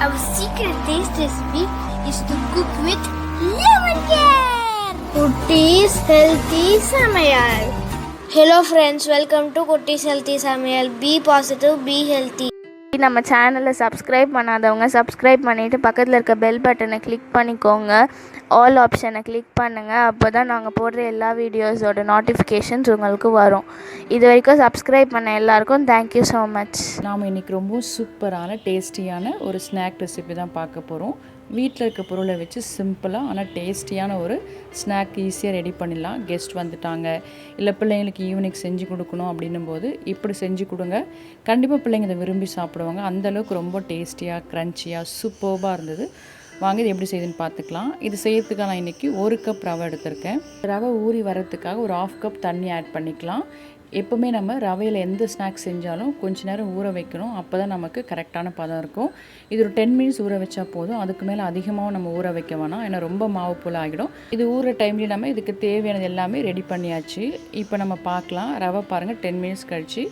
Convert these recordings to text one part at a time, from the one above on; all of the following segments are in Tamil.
Our secret taste recipe is to cook with lemon care. Kutties Healthy Samayal. Hello friends, welcome to Kutties Healthy Samayal. Be positive, be healthy. நம்ம சேனலை சப்ஸ்கிரைப் பண்ணாதவங்க சப்ஸ்கிரைப் பண்ணிவிட்டு பக்கத்தில் இருக்க பெல் பட்டனை கிளிக் பண்ணிக்கோங்க. ஆல் ஆப்ஷனை கிளிக் பண்ணுங்கள். அப்போ தான் நாங்கள் போடுற எல்லா வீடியோஸோட நோட்டிஃபிகேஷன்ஸ் உங்களுக்கு வரும். இது வரைக்கும் சப்ஸ்கிரைப் பண்ண எல்லாருக்கும் தேங்க்யூ ஸோ மச். நாம் இன்றைக்கி ரொம்ப சூப்பரான டேஸ்டியான ஒரு ஸ்நாக் ரெசிபி தான் பார்க்க போகிறோம். வீட்டில் இருக்க பொருளை வச்சு சிம்பிளாக ஆனால் டேஸ்டியான ஒரு ஸ்நாக் ஈஸியாக ரெடி பண்ணிடலாம். கெஸ்ட் வந்துட்டாங்க, இல்லை பிள்ளைங்களுக்கு ஈவினிங் செஞ்சு கொடுக்கணும் அப்படின்னும் போது இப்படி செஞ்சு கொடுங்க. கண்டிப்பாக பிள்ளைங்க இதை விரும்பி சாப்பிடுவாங்க. அந்தளவுக்கு ரொம்ப டேஸ்டியாக க்ரன்ச்சியாக சூப்பர்பாக இருந்தது. வாங்க இது எப்படி செய்யுதுன்னு பார்த்துக்கலாம். இது செய்யறதுக்காக நான் இன்றைக்கி 1 கப் ரவை எடுத்திருக்கேன். ரவை ஊறி வரத்துக்காக ஒரு 1/2 கப் தண்ணி ஆட் பண்ணிக்கலாம். எப்போவுமே நம்ம ரவையில் எந்த ஸ்நாக்ஸ் செஞ்சாலும் கொஞ்சம் நேரம் ஊற வைக்கணும். அப்போ தான் நமக்கு கரெக்டான பதம் இருக்கும். இது ஒரு 10 மினிட்ஸ் ஊற வச்சா போதும். அதுக்கு மேலே அதிகமாகவும் நம்ம ஊற வைக்க வேணாம், ஏன்னா ரொம்ப மாவு போல் ஆகிடும். இது ஊற டைம்லேயே நம்ம இதுக்கு தேவையானது எல்லாமே ரெடி பண்ணியாச்சு. இப்போ நம்ம பார்க்கலாம். ரவை பாருங்கள் 10 மினிட்ஸ் கழித்து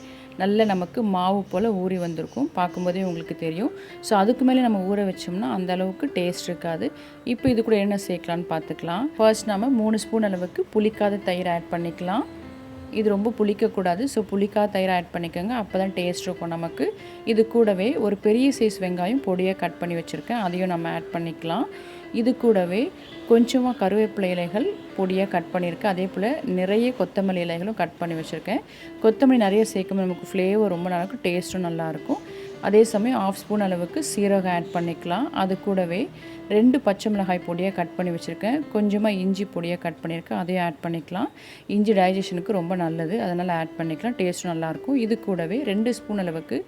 நல்ல நமக்கு மாவு போல் ஊறி வந்திருக்கும். பார்க்கும்போதே உங்களுக்கு தெரியும். ஸோ அதுக்கு மேலே நம்ம ஊற வச்சோம்னா அந்த அளவுக்கு டேஸ்ட் இருக்காது. இப்போ இது கூட என்ன சேர்க்கலான்னு பார்த்துக்கலாம். ஃபர்ஸ்ட் நம்ம 3 ஸ்பூன் அளவுக்கு புளிக்காத தயிர் ஆட் பண்ணிக்கலாம். இது ரொம்ப புளிக்கக்கூடாது. ஸோ புளிக்காத தயிர் ஆட் பண்ணிக்கோங்க, அப்போ தான் டேஸ்ட் இருக்கும் நமக்கு. இது கூடவே ஒரு பெரிய சைஸ் வெங்காயம் பொடியாக கட் பண்ணி வச்சுருக்கேன், அதையும் நம்ம ஆட் பண்ணிக்கலாம். இது கூடவே கொஞ்சமாக கருவேப்பிலை இலைகள் பொடியாக கட் பண்ணியிருக்கேன். அதே போல் நிறைய கொத்தமல்லி இலைகளும் கட் பண்ணி வச்சுருக்கேன். கொத்தமல்லி நிறைய சேர்க்கும்போது நமக்கு ஃப்ளேவர் ரொம்ப நல்லாயிருக்கும், டேஸ்ட்டும் நல்லாயிருக்கும். அதே சமயம் 1/2 ஸ்பூன் அளவுக்கு சீரகம் ஆட் பண்ணிக்கலாம். அது கூடவே 2 பச்சை மிளகாய் பொடியாக கட் பண்ணி வச்சுருக்கேன். கொஞ்சமாக இஞ்சி பொடியாக கட் பண்ணியிருக்கேன், அதையும் ஆட் பண்ணிக்கலாம். இஞ்சி டைஜஷனுக்கு ரொம்ப நல்லது, அதனால் ஆட் பண்ணிக்கலாம், டேஸ்ட்டும் நல்லாயிருக்கும். இது கூடவே 2 ஸ்பூன் அளவுக்கு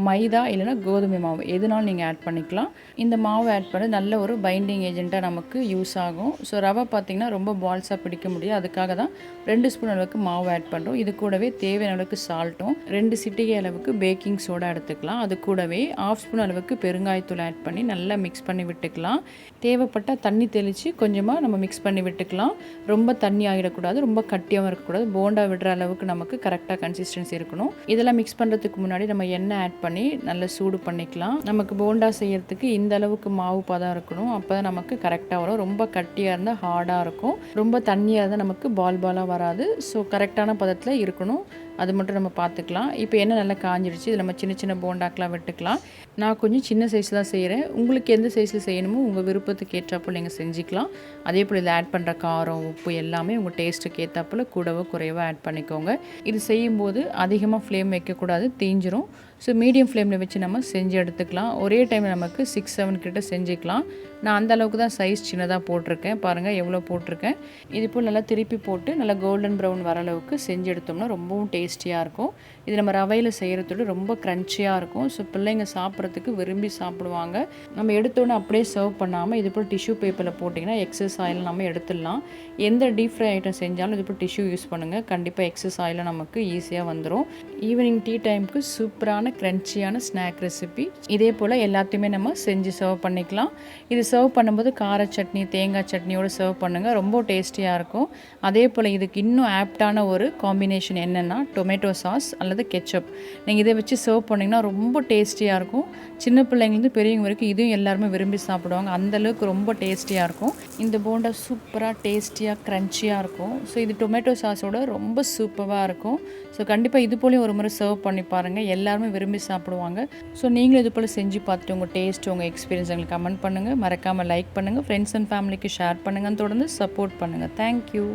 மைதா இல்லைனா கோதுமை மாவு எதுனாலும் நீங்கள் ஆட் பண்ணிக்கலாம். இந்த மாவு ஆட் பண்ணி நல்ல ஒரு பைண்டிங் ஏஜெண்ட்டாக நமக்கு யூஸ் ஆகும். ஸோ ரவை பார்த்திங்கன்னா ரொம்ப பால்ஸாக பிடிக்க முடியும், அதுக்காக தான் 2 ஸ்பூன் அளவுக்கு மாவு ஆட் பண்ணுறோம். இது கூடவே தேவையான அளவுக்கு சால்ட்டும் 2 சிட்டிகை அளவுக்கு பேக்கிங் சோடா எடுத்துக்கலாம். அது கூடவே 1/2 ஸ்பூன் அளவுக்கு பெருங்காயத்தூள் ஆட் பண்ணி நல்லா மிக்ஸ் பண்ணி விட்டுக்கலாம். தேவைப்பட்டால் தண்ணி தெளித்து கொஞ்சமாக நம்ம மிக்ஸ் பண்ணி விட்டுக்கலாம். ரொம்ப தண்ணி ஆகிடக்கூடாது, ரொம்ப கட்டியாகவும் இருக்கக்கூடாது. போண்டா விடுற அளவுக்கு நமக்கு கரெக்டாக கன்சிஸ்டன்சி இருக்கணும். இதெல்லாம் மிக்ஸ் பண்ணுறதுக்கு முன்னாடி நம்ம எண்ணெய் ஆட் பண்ணி நல்லா சூடு பண்ணிக்கலாம். நமக்கு போண்டா செய்யறதுக்கு இந்த அளவுக்கு மாவு பதம் இருக்கணும், அப்போ தான் நமக்கு கரெக்டாக வரும். ரொம்ப கட்டியாக இருந்தால் ஹார்டாக இருக்கும், ரொம்ப தண்ணியாக இருந்தால் நமக்கு பாலாக வராது. ஸோ கரெக்டான பதத்தில் இருக்கணும், அது மட்டும் நம்ம பார்த்துக்கலாம். இப்போ எண்ணெய் நல்லா காஞ்சிடுச்சு. இதில் நம்ம சின்ன சின்ன போண்டாக்கெலாம் விட்டுக்கலாம். நான் கொஞ்சம் சின்ன சைஸ் தான் செய்கிறேன். உங்களுக்கு எந்த சைஸில் செய்யணுமோ உங்கள் விருப்பத்துக்கு ஏற்றாப்புல நீங்கள் செஞ்சுக்கலாம். அதே போல் இதில் ஆட் பண்ணுற காரம் உப்பு எல்லாமே உங்கள் டேஸ்ட்டுக்கு ஏற்றாப்புல கூடவோ குறைவோ ஆட் பண்ணிக்கோங்க. இது செய்யும்போது அதிகமாக ஃப்ளேம் வைக்கக்கூடாது, தீஞ்சிரும். ஸோ மீடியம் ஃப்ளேமில் வச்சு நம்ம செஞ்சு எடுத்துக்கலாம். ஒரே டைமில் நமக்கு 6-7 கிட்ட செஞ்சுக்கலாம். நான் அந்த அளவுக்கு தான் சைஸ் சின்னதாக போட்டிருக்கேன். பாருங்கள் எவ்வளோ போட்டிருக்கேன். இது போல் நல்லா திருப்பி போட்டு நல்லா கோல்டன் ப்ரௌன் வர அளவுக்கு செஞ்சு எடுத்தோம்னா ரொம்பவும் டேஸ்டியாக இருக்கும். இது நம்ம ரவையில் செய்கிறதோட ரொம்ப க்ரன்ச்சியாக இருக்கும். ஸோ பிள்ளைங்க சாப்பிட்றதுக்கு விரும்பி சாப்பிடுவாங்க. நம்ம எடுத்தோன்னே அப்படியே சர்வ் பண்ணாமல் இது போல் டிஷ்யூ பேப்பரில் போட்டிங்கன்னா எக்ஸஸ் ஆயில் நம்ம எடுத்துடலாம். எந்த டீப் ஃப்ரை ஐட்டம் செஞ்சாலும் இது போல் டிஷ்யூ யூஸ் பண்ணுங்கள், கண்டிப்பாக எக்ஸஸ் ஆயில் நமக்கு ஈஸியாக வந்துடும். ஈவினிங் டீ டைமுக்கு சூப்பரான க்ரன்ச்சியான ஸ்நாக் ரெசிபி. இதே போல் எல்லாத்தையுமே நம்ம செஞ்சு சர்வ் பண்ணிக்கலாம். இது சர்வ் பண்ணும்போது கார சட்னி தேங்காய் சட்னியோடு சர்வ் பண்ணுங்கள், ரொம்ப டேஸ்டியாக இருக்கும். அதே போல் இதுக்கு இன்னும் ஆப்டான ஒரு காம்பினேஷன் என்னென்னா டொமேட்டோ சாஸ் அல்லது கெச்சப். நீங்கள் இதை வச்சு சர்வ் பண்ணிங்கன்னா ரொம்ப டேஸ்டியாக இருக்கும். சின்ன பிள்ளைங்கலேருந்து பெரியவங்க வரைக்கும் இதையும் எல்லாருமே விரும்பி சாப்பிடுவாங்க, அந்தளவுக்கு ரொம்ப டேஸ்டியாக இருக்கும். இந்த போண்டா சூப்பராக டேஸ்டியாக க்ரன்ச்சியாக இருக்கும். ஸோ இது டொமேட்டோ சாஸோட ரொம்ப சூப்பராக இருக்கும். ஸோ கண்டிப்பாக இது போலேயும் ஒரு முறை சர்வ் பண்ணி பாருங்கள், எல்லாருமே விரும்பி சாப்பிடுவாங்க. ஸோ நீங்களும் இது போல் செஞ்சு பார்த்துட்டு உங்கள் டேஸ்ட் உங்கள் எக்ஸ்பீரியன்ஸ் எங்களுக்கு கமெண்ட் பண்ணுங்கள். மறக்காமல் லைக் பண்ணுங்கள், ஃப்ரெண்ட்ஸ் அண்ட் ஃபேமிலிக்கு ஷேர் பண்ணுங்கள், தொடர்ந்து சப்போர்ட் பண்ணுங்கள். தேங்க்யூ.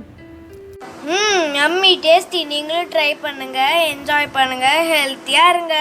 Yummy tasty. நீங்களும் ட்ரை பண்ணுங்கள், என்ஜாய் பண்ணுங்கள், ஹெல்த்தியாக இருங்க.